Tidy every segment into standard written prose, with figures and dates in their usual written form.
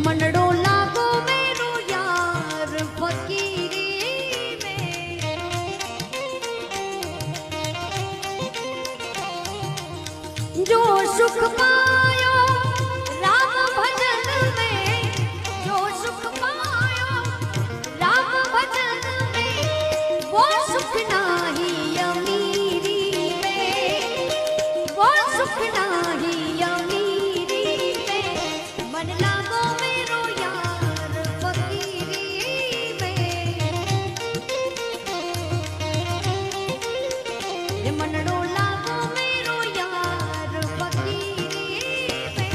मनड़ो लागो मेरो यार फकीरी में, जो सुख पायो राम भजन में, जो सुख पायो राम भजन में, वो सुख नाही अमीरी में, वो सुख नाही अमीरी में, मन लागो मेरो यार फकीरी में, ये मनड़ो लागो मेरो यार फकीरी में।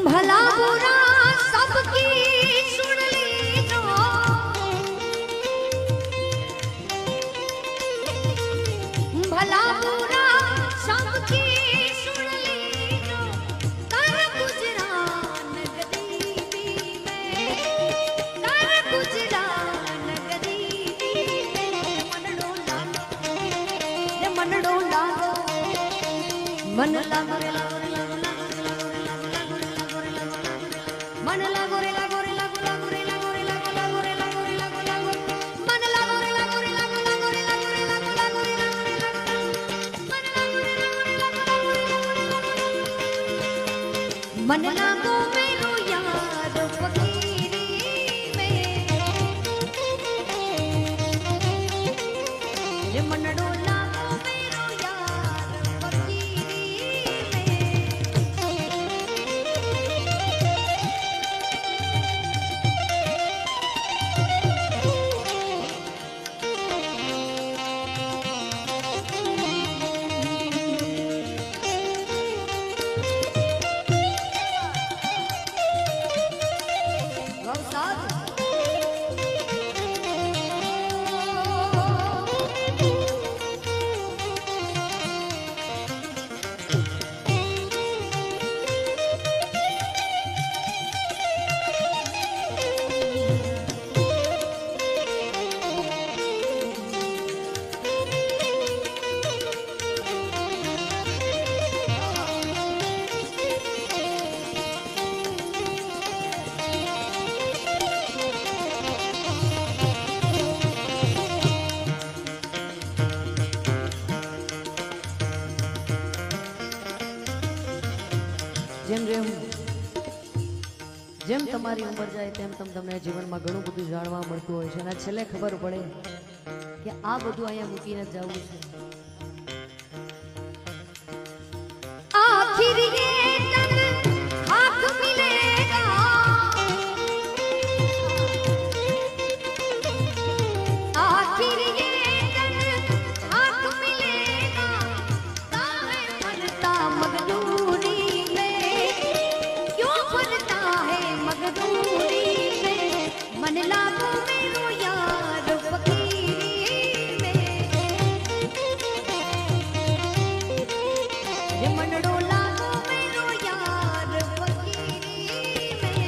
भला बुरा सबकी सुन लीजो, भला बुरा सबकी सुन लीजो, कर गुजरान गरीबी में, कर गुजरान गरीबी में, मनड़ो लागो, ये मनड़ो लागो, मन लागो रे लागो रे लागो मन लागो रे लागो रे लागो लागो रे लागो रे लागो लागो रे लागो रे लागो लागो मन लागो रे लागो रे लागो लागो रे लागो रे लागो लागो रे लागो रे लागो मन लागो मेरो यार फकीरी में, ये मनड़ो लागो मेरो यार फकीरी में। જેમ જેમ જેમ તમારી ઉંમર જાય તેમ તમને જીવનમાં ઘણું બધું જાણવા મળતું હોય છે અને છેલ્લે ખબર પડે કે આ બધું અહીંયા મૂકીને જવું છે। આખિર ये तन हाथ मिलेगा, आखिर ये तन हाथ मिलेगा, काहे मरता मगदूरी में, क्यों मरता है मगदूरी में, मन लागो मेरो यार फकीरी में, ये मनड़ो लागो मेरो यार फकीरी में।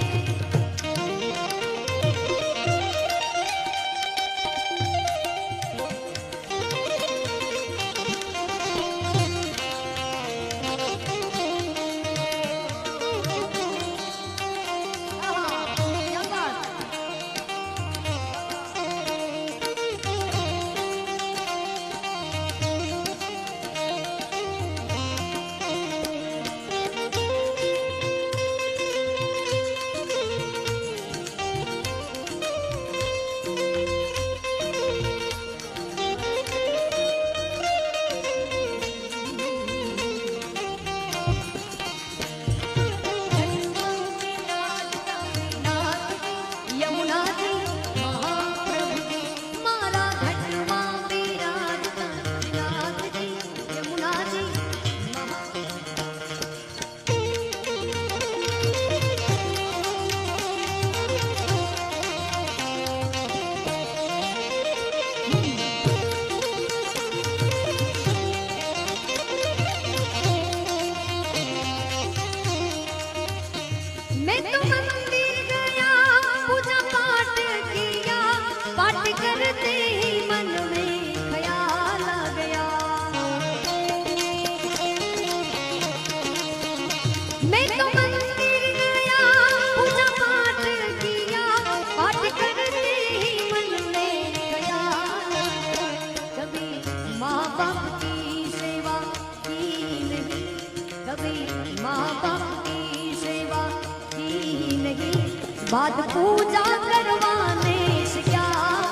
बाद पूजा करवाने से क्या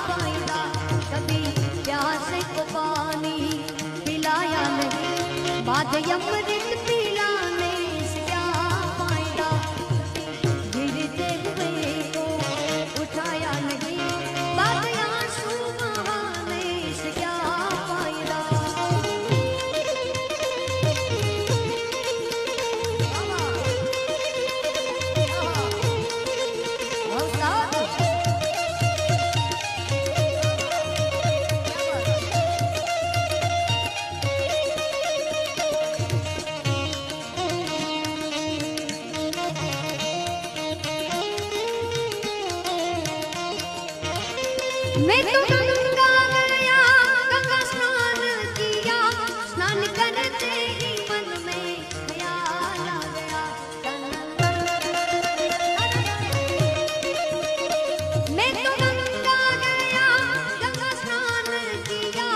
फायदा, कभी प्यास को पानी पिलाया नहीं, बाद अमृत पिलाने से क्या फायदा, गिरते हुए को उठाया नहीं, बाद आंसू बहाने से क्या फायदा। मैं तो गंगा गया, गंगा स्नान किया, स्नान करते ही मन में ख्याल आ गया। मैं तो गंगा गया, गंगा स्नान किया,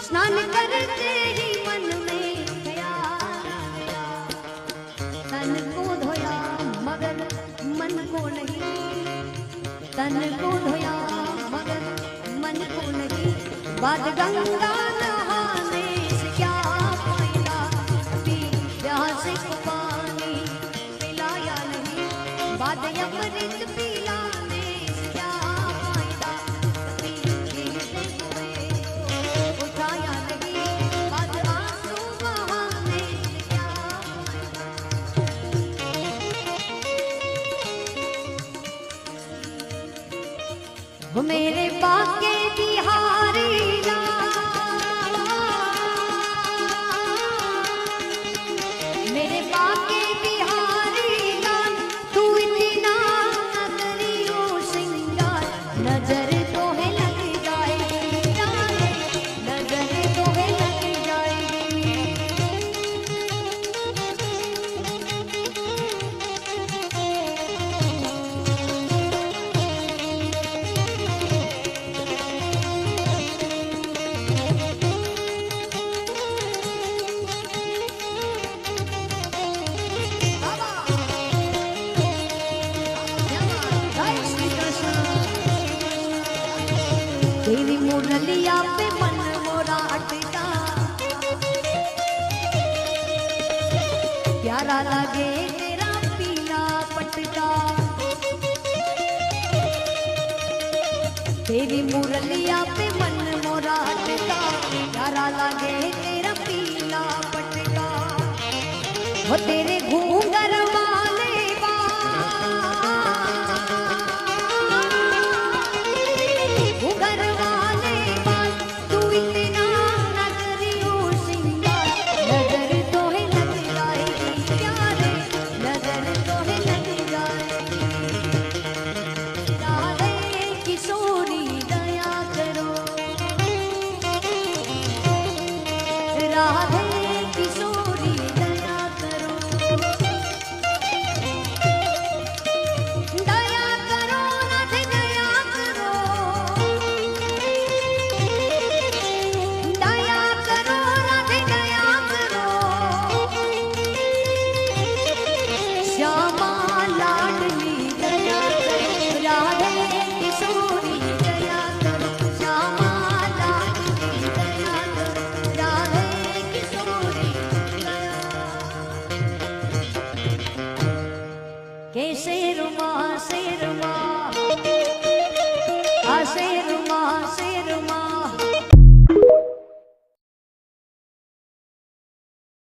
स्नान करते ही मन में ख्याल आ गया। तन को धोया मगर मन को नहीं, तन को धोया मगर मन को नहीं, बाद गंगा नहाने से क्या फायदा, कभी प्यास को पानी पिलाया नहीं, बाद अमृत पिलाने से क्या फायदा, कभी गिरते हुए को उठाया नहीं, बाद आंसू बहाने से क्या फायदा। वो मेरे बाके बिहारी लाल, मेरे बाके बिहारी लाल, तू इतना न करियो श्रृंगार, नजर तो है लग जाएगी, नजर तो है लग जाएगी। तेरी मुरलिया पे मन मोरा अटका, प्यारा लगे तेरा पीला पटका, तेरी मुरलिया पे